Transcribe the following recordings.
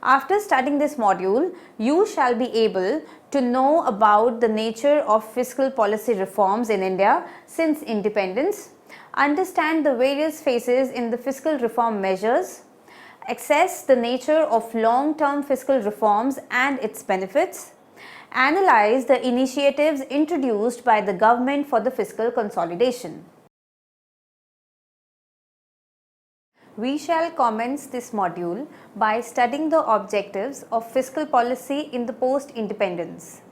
After studying this module, you shall be able to know about the nature of fiscal policy reforms in India since independence, understand the various phases in the fiscal reform measures, assess the nature of long-term fiscal reforms and its benefits, analyze the initiatives introduced by the government for the fiscal consolidation. We shall commence this module by studying the objectives of fiscal policy in the post-independence.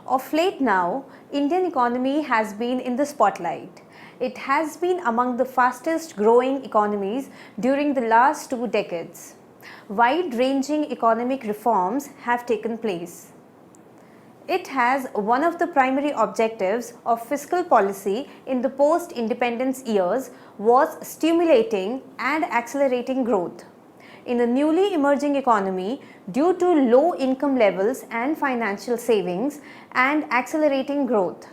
Of late now, Indian economy has been in the spotlight. It has been among the fastest growing economies during the last 2 decades. Wide-ranging economic reforms have taken place. It has one of the primary objectives of fiscal policy in the post-independence years was stimulating and accelerating growth. In the newly emerging economy, due to low income levels and financial savings and accelerating growth.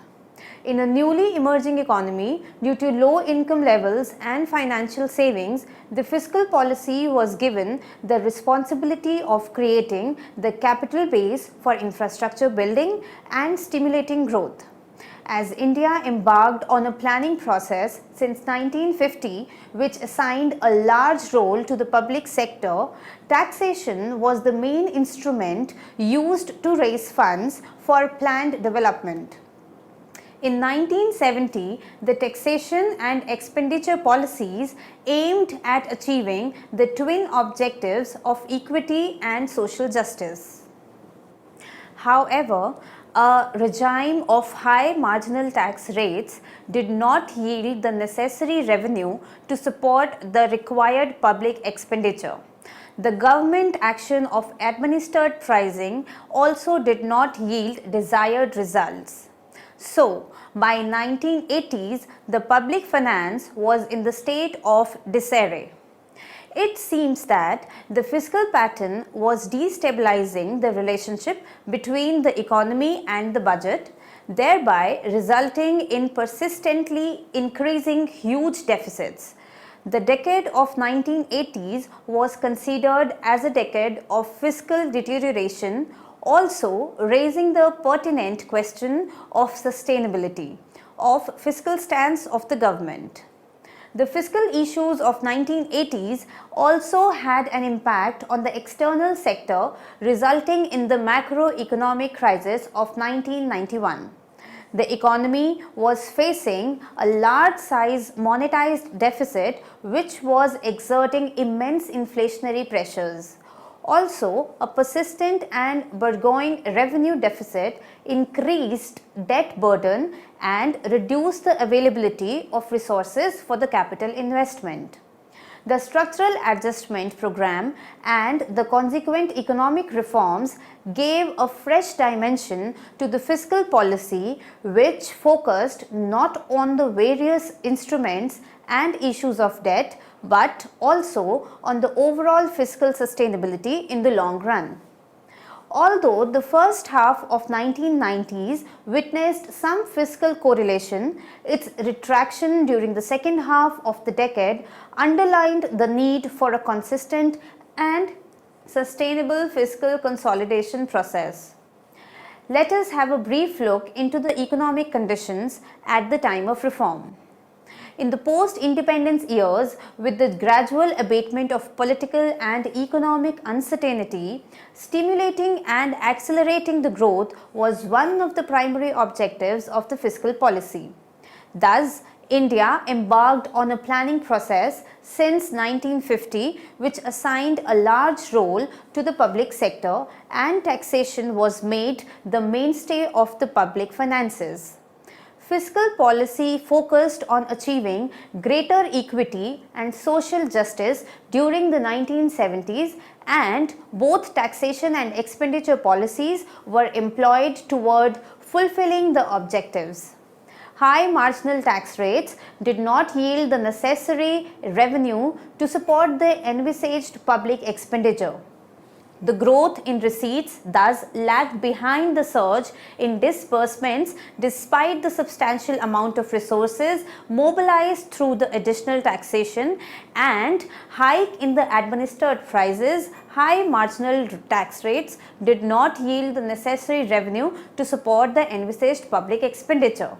In a newly emerging economy, due to low income levels and financial savings, the fiscal policy was given the responsibility of creating the capital base for infrastructure building and stimulating growth. As India embarked on a planning process since 1950, which assigned a large role to the public sector, taxation was the main instrument used to raise funds for planned development. In 1970, the taxation and expenditure policies aimed at achieving the twin objectives of equity and social justice. However, a regime of high marginal tax rates did not yield the necessary revenue to support the required public expenditure. The government action of administered pricing also did not yield desired results. So, by 1980s, the public finance was in the state of disarray. It seems that the fiscal pattern was destabilizing the relationship between the economy and the budget, thereby resulting in persistently increasing huge deficits. The decade of 1980s was considered as a decade of fiscal deterioration, also raising the pertinent question of sustainability of fiscal stance of the government. The fiscal issues of 1980s also had an impact on the external sector, resulting in the macroeconomic crisis of 1991. The economy was facing a large size monetized deficit which was exerting immense inflationary pressures. Also, a persistent and burgeoning revenue deficit increased debt burden and reduced the availability of resources for the capital investment. The structural adjustment program and the consequent economic reforms gave a fresh dimension to the fiscal policy, which focused not on the various instruments and issues of debt, but also on the overall fiscal sustainability in the long run. Although the first half of 1990s witnessed some fiscal correlation, its retraction during the second half of the decade underlined the need for a consistent and sustainable fiscal consolidation process. Let us have a brief look into the economic conditions at the time of reform. In the post-independence years, with the gradual abatement of political and economic uncertainty, stimulating and accelerating the growth was one of the primary objectives of the fiscal policy. Thus, India embarked on a planning process since 1950 which assigned a large role to the public sector, and taxation was made the mainstay of the public finances. Fiscal policy focused on achieving greater equity and social justice during the 1970s, and both taxation and expenditure policies were employed toward fulfilling the objectives. High marginal tax rates did not yield the necessary revenue to support the envisaged public expenditure. The growth in receipts thus lagged behind the surge in disbursements despite the substantial amount of resources mobilized through the additional taxation and hike in the administered prices. High marginal tax rates did not yield the necessary revenue to support the envisaged public expenditure.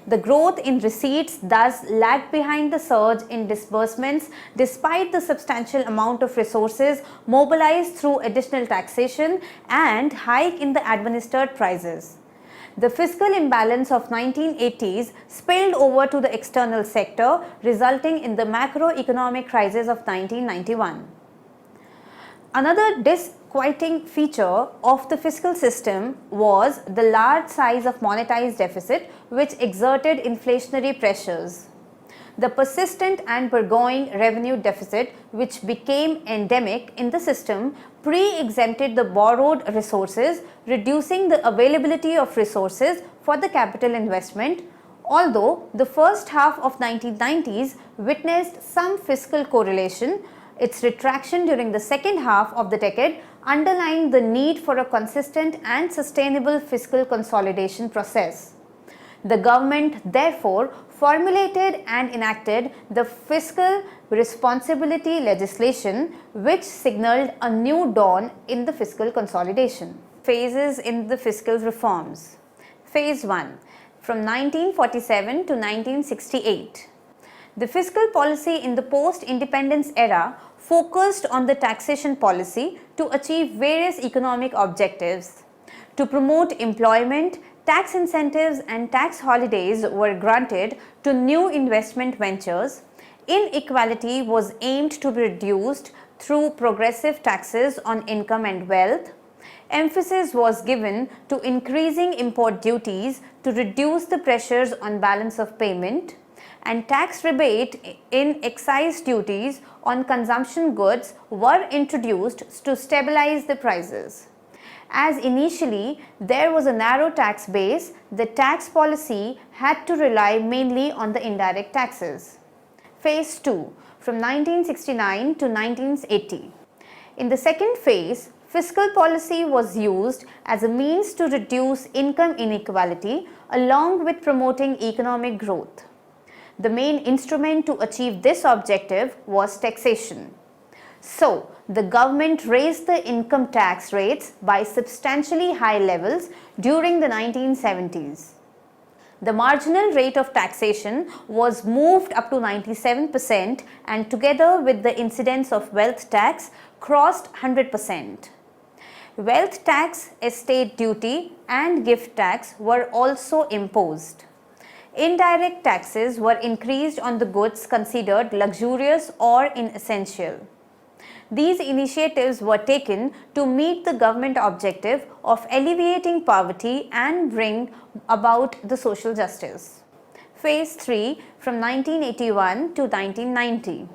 The growth in receipts thus lagged behind the surge in disbursements despite the substantial amount of resources mobilized through additional taxation and hike in the administered prices. The fiscal imbalance of 1980s spilled over to the external sector, resulting in the macroeconomic crisis of 1991. Another disquieting feature of the fiscal system was the large size of monetized deficit, which exerted inflationary pressures. The persistent and burgeoning revenue deficit, which became endemic in the system, pre-exempted the borrowed resources, reducing the availability of resources for the capital investment. Although the first half of 1990s witnessed some fiscal correlation, its retraction during the second half of the decade underlined the need for a consistent and sustainable fiscal consolidation process. The government therefore formulated and enacted the Fiscal Responsibility legislation, which signaled a new dawn in the fiscal consolidation. Phases in the fiscal reforms. Phase 1, from 1947 to 1968. The fiscal policy in the post-independence era focused on the taxation policy to achieve various economic objectives. To promote employment, tax incentives and tax holidays were granted to new investment ventures. Inequality was aimed to be reduced through progressive taxes on income and wealth. Emphasis was given to increasing import duties to reduce the pressures on balance of payment, and tax rebate in excise duties on consumption goods were introduced to stabilize the prices. As initially there was a narrow tax base, the tax policy had to rely mainly on the indirect taxes. Phase 2, from 1969 to 1980. In the second phase, fiscal policy was used as a means to reduce income inequality along with promoting economic growth. The main instrument to achieve this objective was taxation. So, the government raised the income tax rates by substantially high levels during the 1970s. The marginal rate of taxation was moved up to 97% and together with the incidence of wealth tax crossed 100%. Wealth tax, estate duty and gift tax were also imposed. Indirect taxes were increased on the goods considered luxurious or inessential. These initiatives were taken to meet the government objective of alleviating poverty and bring about the social justice. Phase 3, from 1981 to 1990.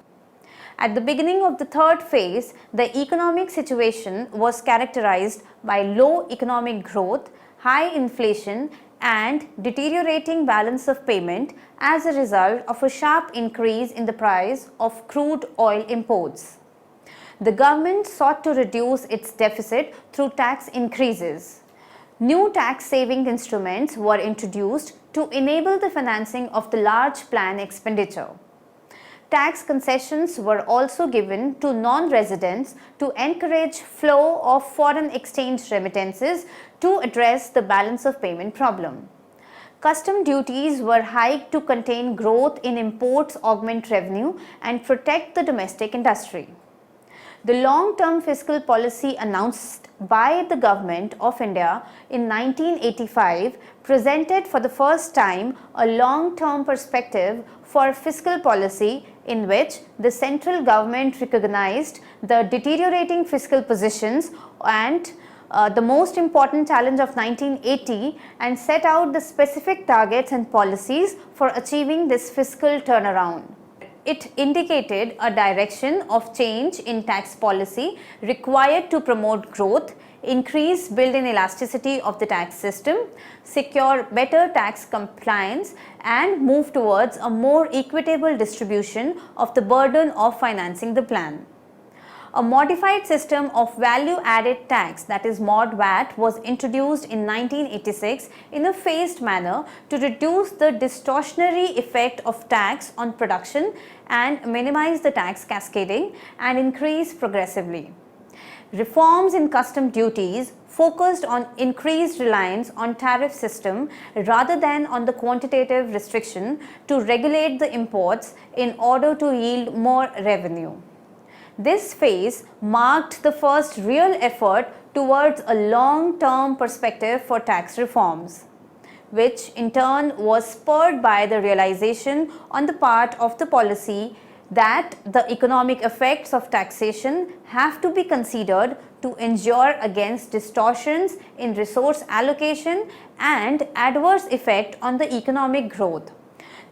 At the beginning of the third phase, the economic situation was characterized by low economic growth, high inflation and deteriorating balance of payment as a result of a sharp increase in the price of crude oil imports. The government sought to reduce its deficit through tax increases. New tax saving instruments were introduced to enable the financing of the large plan expenditure. Tax concessions were also given to non-residents to encourage flow of foreign exchange remittances to address the balance of payment problem. Custom duties were hiked to contain growth in imports, augment revenue and protect the domestic industry. The long-term fiscal policy announced by the Government of India in 1985 presented for the first time a long-term perspective for fiscal policy in which the central government recognized the deteriorating fiscal positions and the most important challenge of 1980 and set out the specific targets and policies for achieving this fiscal turnaround. It indicated a direction of change in tax policy required to promote growth, increase built-in elasticity of the tax system, secure better tax compliance and move towards a more equitable distribution of the burden of financing the plan. A modified system of value-added tax, that is mod VAT, was introduced in 1986 in a phased manner to reduce the distortionary effect of tax on production and minimize the tax cascading and increase progressively. Reforms in custom duties focused on increased reliance on tariff system rather than on the quantitative restriction to regulate the imports in order to yield more revenue. This phase marked the first real effort towards a long-term perspective for tax reforms, which in turn was spurred by the realization on the part of the policy that the economic effects of taxation have to be considered to endure against distortions in resource allocation and adverse effect on the economic growth.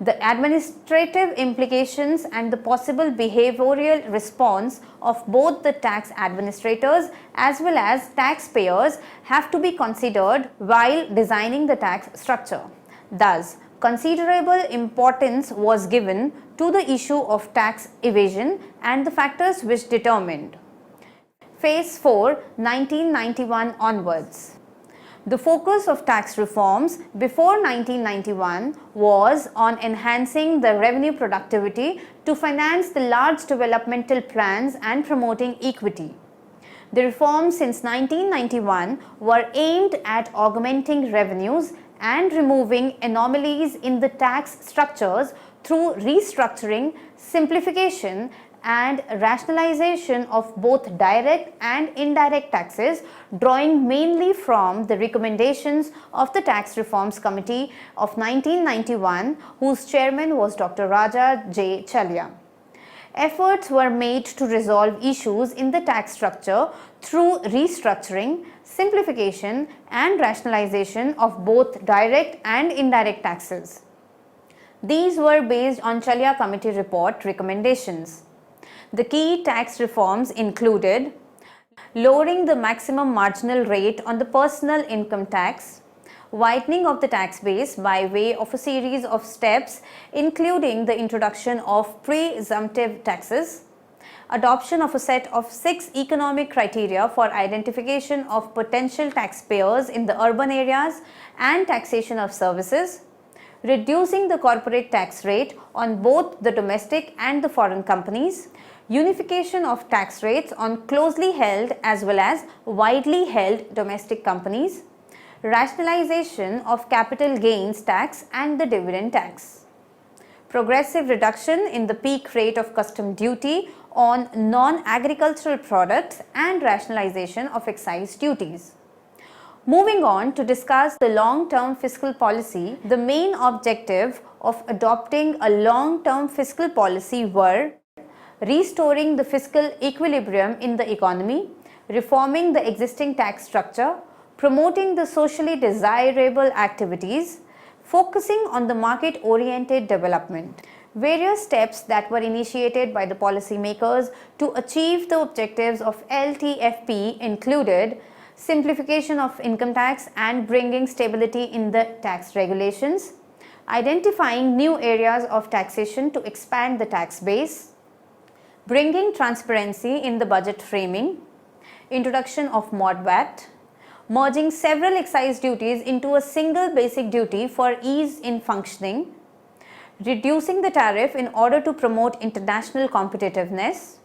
The administrative implications and the possible behavioral response of both the tax administrators as well as taxpayers have to be considered while designing the tax structure. Thus, considerable importance was given to the issue of tax evasion and the factors which determined. Phase 4, 1991 onwards. The focus of tax reforms before 1991 was on enhancing the revenue productivity to finance the large developmental plans and promoting equity. The reforms since 1991 were aimed at augmenting revenues and removing anomalies in the tax structures through restructuring, simplification, and rationalization of both direct and indirect taxes, drawing mainly from the recommendations of the Tax Reforms Committee of 1991, whose chairman was Dr. Raja J. Chalya. Efforts were made to resolve issues in the tax structure through restructuring, simplification, and rationalization of both direct and indirect taxes. These were based on Chalya Committee report recommendations. The key tax reforms included lowering the maximum marginal rate on the personal income tax, widening of the tax base by way of a series of steps including the introduction of presumptive taxes, adoption of a set of 6 economic criteria for identification of potential taxpayers in the urban areas and taxation of services, reducing the corporate tax rate on both the domestic and the foreign companies, unification of tax rates on closely held as well as widely held domestic companies, rationalization of capital gains tax and the dividend tax, progressive reduction in the peak rate of custom duty on non-agricultural products and rationalization of excise duties. Moving on to discuss the long-term fiscal policy, the main objective of adopting a long-term fiscal policy were restoring the fiscal equilibrium in the economy, reforming the existing tax structure, promoting the socially desirable activities, focusing on the market-oriented development. Various steps that were initiated by the policymakers to achieve the objectives of LTFP included simplification of income tax and bringing stability in the tax regulations, identifying new areas of taxation to expand the tax base, bringing transparency in the budget framing, introduction of mod VAT, merging several excise duties into a single basic duty for ease in functioning, reducing the tariff in order to promote international competitiveness,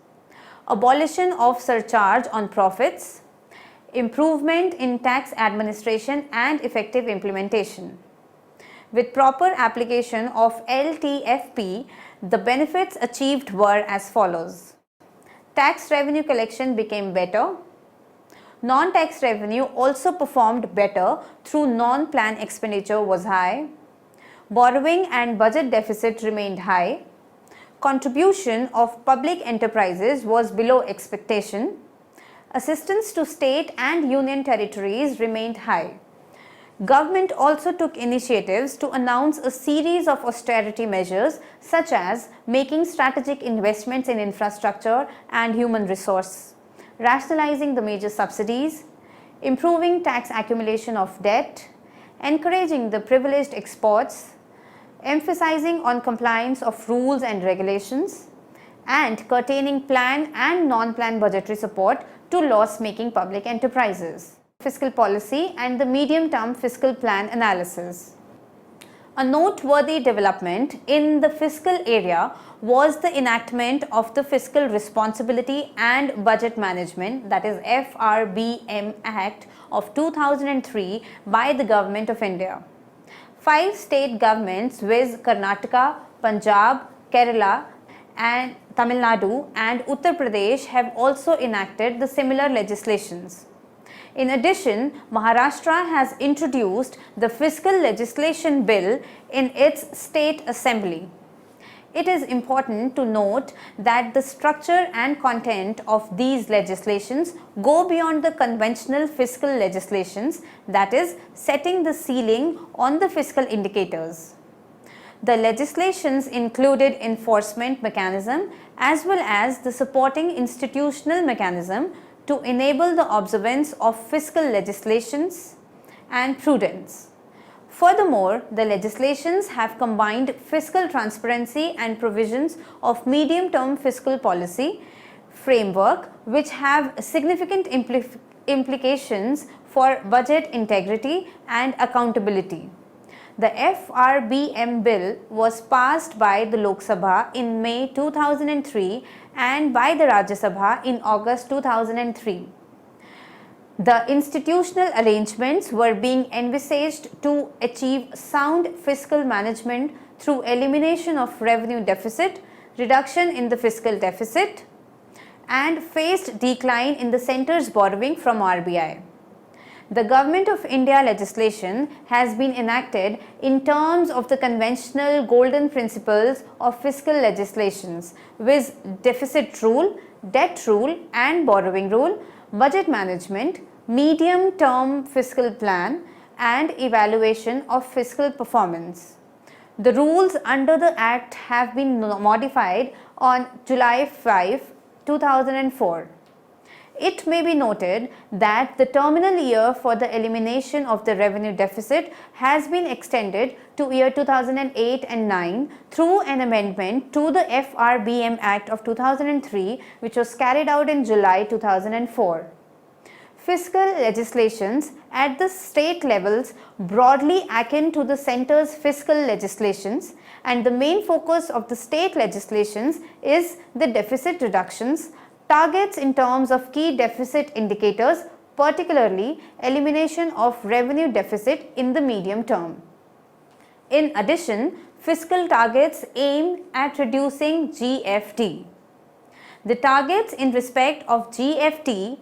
abolition of surcharge on profits, improvement in tax administration and effective implementation. With proper application of LTFP, the benefits achieved were as follows. Tax revenue collection became better. Non-tax revenue also performed better through non-plan expenditure was high. Borrowing and budget deficit remained high. Contribution of public enterprises was below expectation. Assistance to state and union territories remained high. Government also took initiatives to announce a series of austerity measures such as making strategic investments in infrastructure and human resource, rationalizing the major subsidies, improving tax accumulation of debt, encouraging the privileged exports, emphasizing on compliance of rules and regulations, and curtailing planned and non-planned budgetary support to loss-making public enterprises. Fiscal policy and the medium-term fiscal plan analysis. A noteworthy development in the fiscal area was the enactment of the Fiscal Responsibility and Budget Management, that is FRBM Act of 2003 by the Government of India. 5 state governments viz. Karnataka, Punjab, Kerala and Tamil Nadu and Uttar Pradesh have also enacted the similar legislations. In addition, Maharashtra has introduced the Fiscal Legislation Bill in its state assembly. It is important to note that the structure and content of these legislations go beyond the conventional fiscal legislations, that is, setting the ceiling on the fiscal indicators. The legislations included enforcement mechanism as well as the supporting institutional mechanism to enable the observance of fiscal legislations and prudence. Furthermore, the legislations have combined fiscal transparency and provisions of medium-term fiscal policy framework which have significant implications for budget integrity and accountability. The FRBM bill was passed by the Lok Sabha in May 2003 and by the Rajya Sabha in August 2003. The institutional arrangements were being envisaged to achieve sound fiscal management through elimination of revenue deficit, reduction in the fiscal deficit, and phased decline in the centre's borrowing from RBI. The Government of India legislation has been enacted in terms of the conventional golden principles of fiscal legislations with deficit rule, debt rule and borrowing rule, budget management, medium-term fiscal plan and evaluation of fiscal performance. The rules under the Act have been modified on July 5, 2004. It may be noted that the terminal year for the elimination of the revenue deficit has been extended to year 2008 and 9 through an amendment to the FRBM Act of 2003 which was carried out in July 2004. Fiscal legislations at the state levels broadly akin to the centre's fiscal legislations, and the main focus of the state legislations is the deficit reductions, targets in terms of key deficit indicators, particularly elimination of revenue deficit in the medium term. In addition, fiscal targets aim at reducing GFT. The targets in respect of GSDP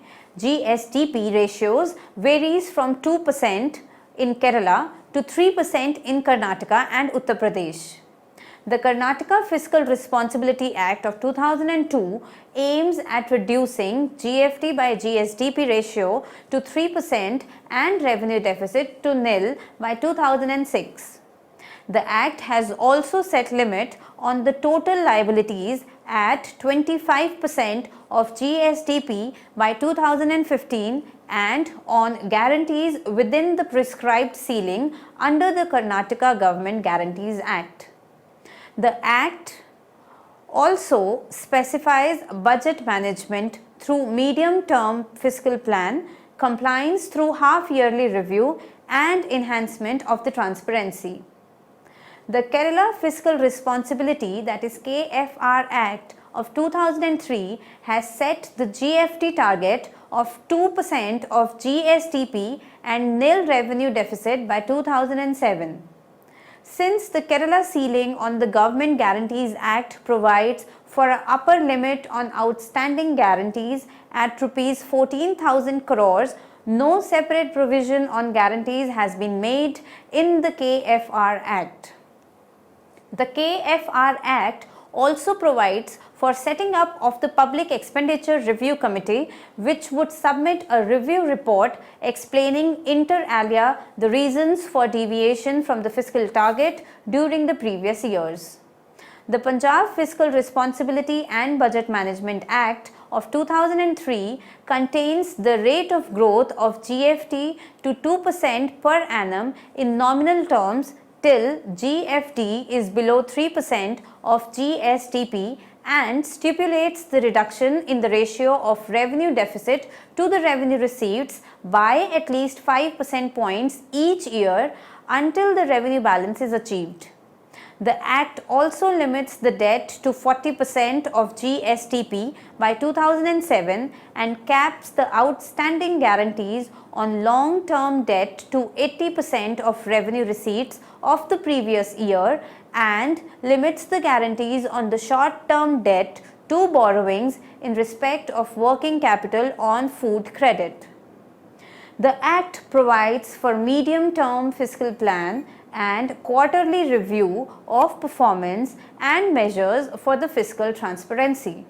ratios varies from 2% in Kerala to 3% in Karnataka and Uttar Pradesh. The Karnataka Fiscal Responsibility Act of 2002 aims at reducing GFT by GSDP ratio to 3% and revenue deficit to nil by 2006. The Act has also set limit on the total liabilities at 25% of GSDP by 2015 and on guarantees within the prescribed ceiling under the Karnataka Government Guarantees Act. The Act also specifies budget management through medium-term fiscal plan, compliance through half-yearly review and enhancement of the transparency. The Kerala Fiscal Responsibility, that is KFR Act of 2003 has set the GFT target of 2% of GSDP and nil revenue deficit by 2007. Since the Kerala ceiling on the Government Guarantees Act provides for an upper limit on outstanding guarantees at Rs 14,000 crores, no separate provision on guarantees has been made in the KFR Act. The KFR Act also provides for setting up of the Public Expenditure Review Committee, which would submit a review report explaining inter alia the reasons for deviation from the fiscal target during the previous years. The Punjab Fiscal Responsibility and Budget Management Act of 2003 contains the rate of growth of GFT to 2% per annum in nominal terms till GFT is below 3% of GSDP and stipulates the reduction in the ratio of revenue deficit to the revenue receipts by at least 5 percentage points each year until the revenue balance is achieved. The Act also limits the debt to 40% of GSTP by 2007 and caps the outstanding guarantees on long-term debt to 80% of revenue receipts of the previous year and limits the guarantees on the short-term debt to borrowings in respect of working capital on food credit. The Act provides for medium-term fiscal plan and quarterly review of performance and measures for the fiscal transparency.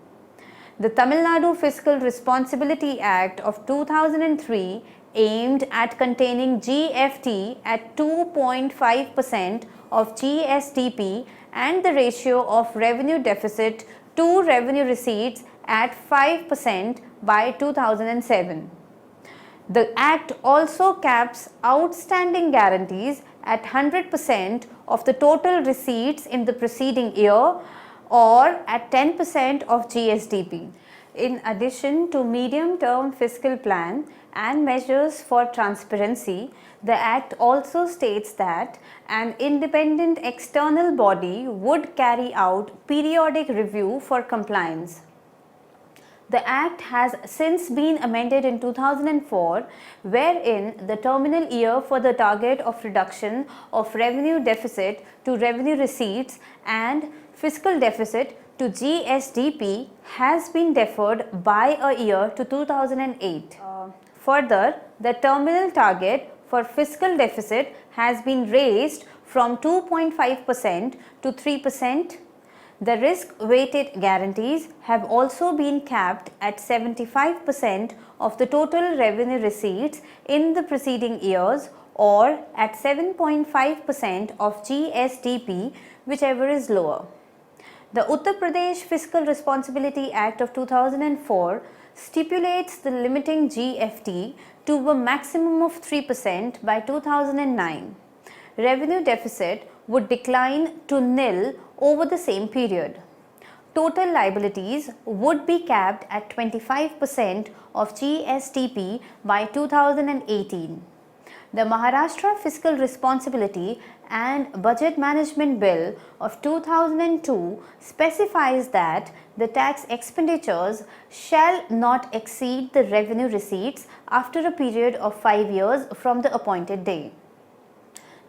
The Tamil Nadu Fiscal Responsibility Act of 2003 aimed at containing GFT at 2.5% of GSTP and the ratio of revenue deficit to revenue receipts at 5% by 2007. The Act also caps outstanding guarantees at 100% of the total receipts in the preceding year or at 10% of GSDP. In addition to medium-term fiscal plan and measures for transparency, the Act also states that an independent external body would carry out periodic review for compliance. The Act has since been amended in 2004, wherein the terminal year for the target of reduction of revenue deficit to revenue receipts and fiscal deficit to GSDP has been deferred by a year to 2008. Further, the terminal target for fiscal deficit has been raised from 2.5% to 3%. The risk-weighted guarantees have also been capped at 75% of the total revenue receipts in the preceding years or at 7.5% of GSDP, whichever is lower. The Uttar Pradesh Fiscal Responsibility Act of 2004 stipulates the limiting GFT to a maximum of 3% by 2009. Revenue deficit would decline to nil over the same period. Total liabilities would be capped at 25% of GSTP by 2018. The Maharashtra Fiscal Responsibility and Budget Management Bill of 2002 specifies that the tax expenditures shall not exceed the revenue receipts after a period of 5 years from the appointed day.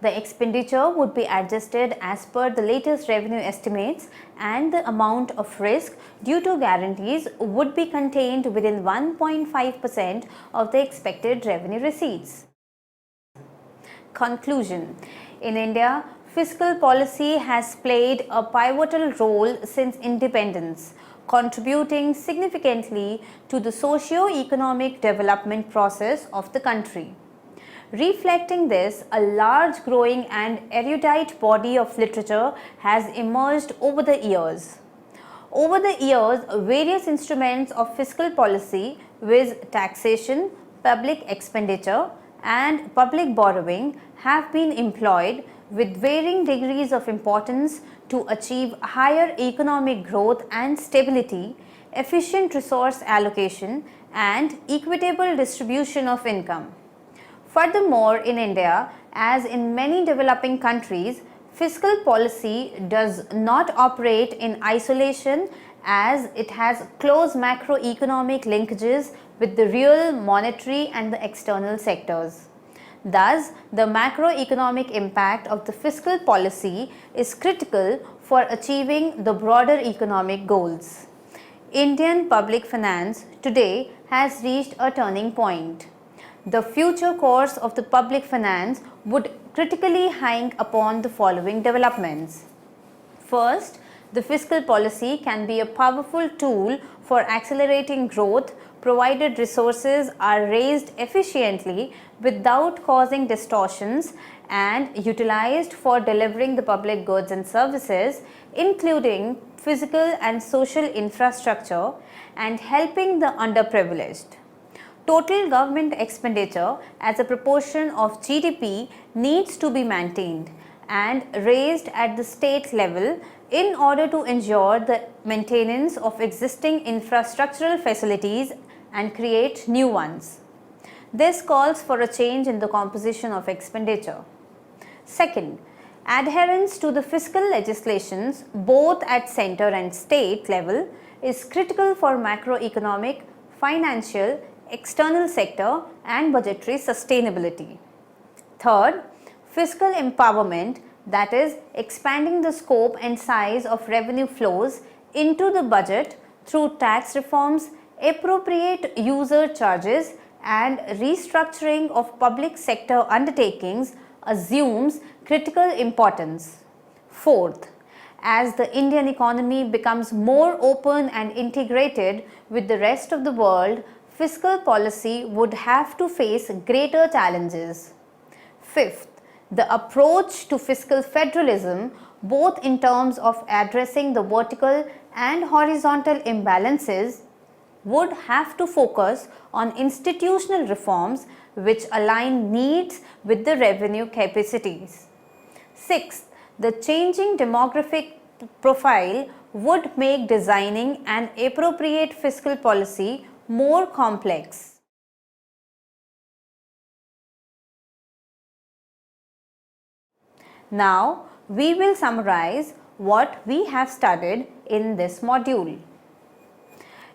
The expenditure would be adjusted as per the latest revenue estimates and the amount of risk due to guarantees would be contained within 1.5% of the expected revenue receipts. Conclusion. In India, fiscal policy has played a pivotal role since independence, contributing significantly to the socio-economic development process of the country. Reflecting this, a large, growing and erudite body of literature has emerged over the years. Over the years, various instruments of fiscal policy with taxation, public expenditure and public borrowing have been employed with varying degrees of importance to achieve higher economic growth and stability, efficient resource allocation and equitable distribution of income. Furthermore, in India, as in many developing countries, fiscal policy does not operate in isolation as it has close macroeconomic linkages with the real monetary and the external sectors. Thus, the macroeconomic impact of the fiscal policy is critical for achieving the broader economic goals. Indian public finance today has reached a turning point. The future course of the public finance would critically hang upon the following developments. First, the fiscal policy can be a powerful tool for accelerating growth provided resources are raised efficiently without causing distortions and utilized for delivering the public goods and services, including physical and social infrastructure, and helping the underprivileged. Total government expenditure as a proportion of GDP needs to be maintained and raised at the state level in order to ensure the maintenance of existing infrastructural facilities and create new ones. This calls for a change in the composition of expenditure. Second, adherence to the fiscal legislations both at center and state level is critical for macroeconomic, financial, external sector and budgetary sustainability. Third, fiscal empowerment, that is, expanding the scope and size of revenue flows into the budget through tax reforms, appropriate user charges and restructuring of public sector undertakings assumes critical importance. Fourth, as the Indian economy becomes more open and integrated with the rest of the world, fiscal policy would have to face greater challenges. Fifth, the approach to fiscal federalism, both in terms of addressing the vertical and horizontal imbalances, would have to focus on institutional reforms which align needs with the revenue capacities. Sixth, the changing demographic profile would make designing an appropriate fiscal policy more complex. Now, we will summarize what we have studied in this module.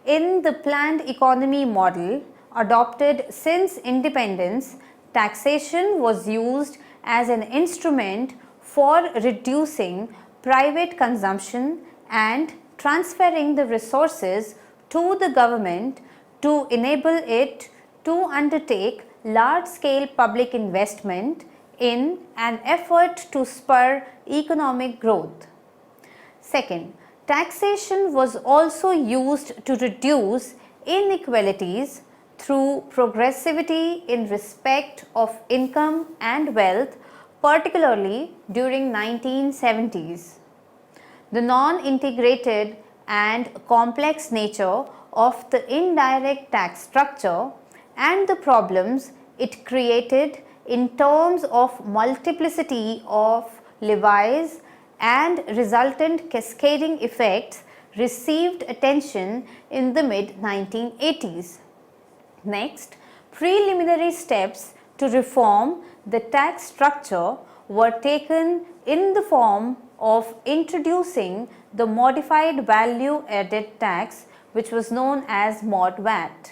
In the planned economy model adopted since independence, taxation was used as an instrument for reducing private consumption and transferring the resources to the government to enable it to undertake large-scale public investment in an effort to spur economic growth. Second, taxation was also used to reduce inequalities through progressivity in respect of income and wealth, particularly during 1970s. The non-integrated and complex nature of the indirect tax structure and the problems it created in terms of multiplicity of levies and resultant cascading effects received attention in the mid-1980s. Next, preliminary steps to reform the tax structure were taken in the form of introducing the modified value added tax, which was known as Mod VAT.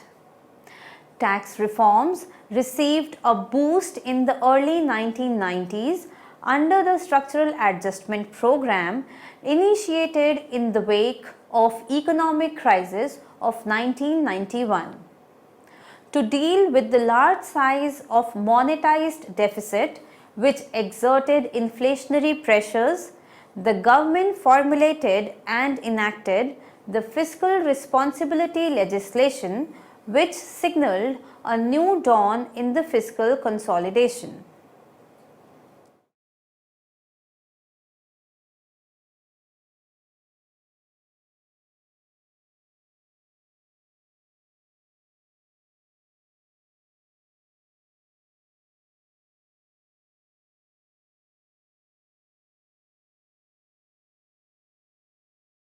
Tax reforms received a boost in the early 1990s under the Structural Adjustment Program initiated in the wake of economic crisis of 1991. To deal with the large size of monetized deficit which exerted inflationary pressures, the government formulated and enacted the Fiscal Responsibility legislation, which signaled a new dawn in the fiscal consolidation.